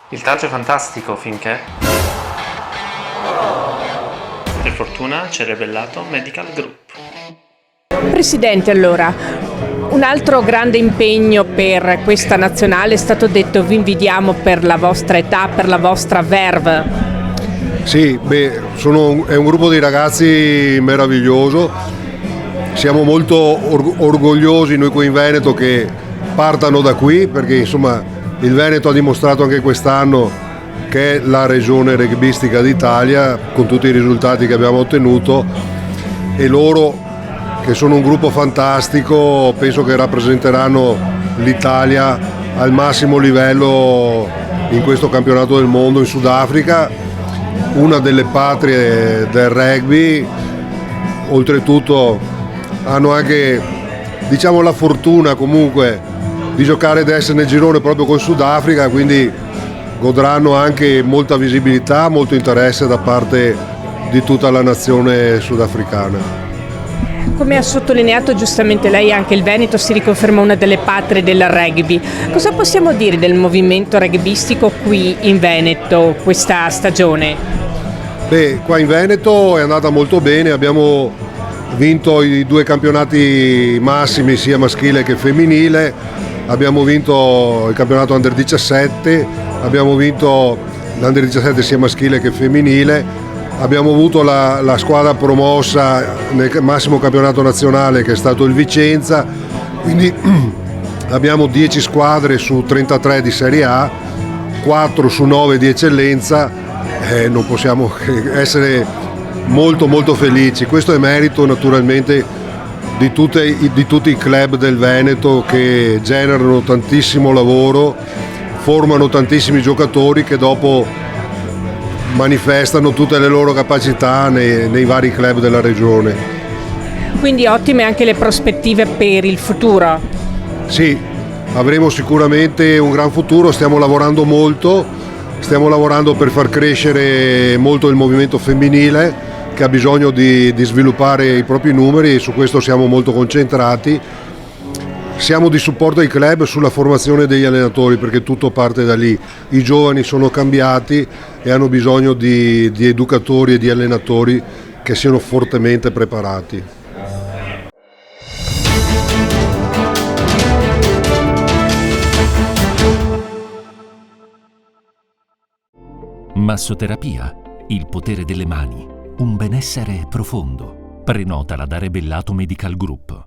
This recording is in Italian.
Il calcio è fantastico finché, per fortuna, ci ha rivelato Medical Group. Presidente, allora, un altro grande impegno per questa nazionale è stato detto: vi invidiamo per la vostra età, per la vostra verve. Sì, è un gruppo di ragazzi meraviglioso, siamo molto orgogliosi noi qui in Veneto che partano da qui, perché insomma il Veneto ha dimostrato anche quest'anno che è la regione rugbistica d'Italia con tutti i risultati che abbiamo ottenuto, e loro, che sono un gruppo fantastico, penso che rappresenteranno l'Italia al massimo livello in questo campionato del mondo in Sudafrica, una delle patrie del rugby. Oltretutto hanno anche, diciamo, la fortuna comunque di giocare ed essere nel girone proprio con Sudafrica, quindi godranno anche molta visibilità, molto interesse da parte di tutta la nazione sudafricana. Come ha sottolineato giustamente lei, anche il Veneto si riconferma una delle patrie del rugby. Cosa possiamo dire del movimento rugbistico qui in Veneto questa stagione? Qua in Veneto è andata molto bene, abbiamo vinto i 2 campionati massimi, sia maschile che femminile, abbiamo vinto il campionato Under 17, abbiamo vinto l'Under 17 sia maschile che femminile, abbiamo avuto la squadra promossa nel massimo campionato nazionale che è stato il Vicenza, quindi abbiamo 10 squadre su 33 di Serie A, 4 su 9 di eccellenza, non possiamo che essere molto molto felici. Questo è merito naturalmente di tutti i club del Veneto, che generano tantissimo lavoro, formano tantissimi giocatori che dopo manifestano tutte le loro capacità nei vari club della regione. Quindi ottime anche le prospettive per il futuro. Sì, avremo sicuramente un gran futuro, stiamo lavorando molto, stiamo lavorando per far crescere molto il movimento femminile, che ha bisogno di sviluppare i propri numeri, e su questo siamo molto concentrati. Siamo di supporto ai club sulla formazione degli allenatori, perché tutto parte da lì. I giovani sono cambiati e hanno bisogno di educatori e di allenatori che siano fortemente preparati. Massoterapia, il potere delle mani, un benessere profondo. Prenotala da Rebellato Medical Group.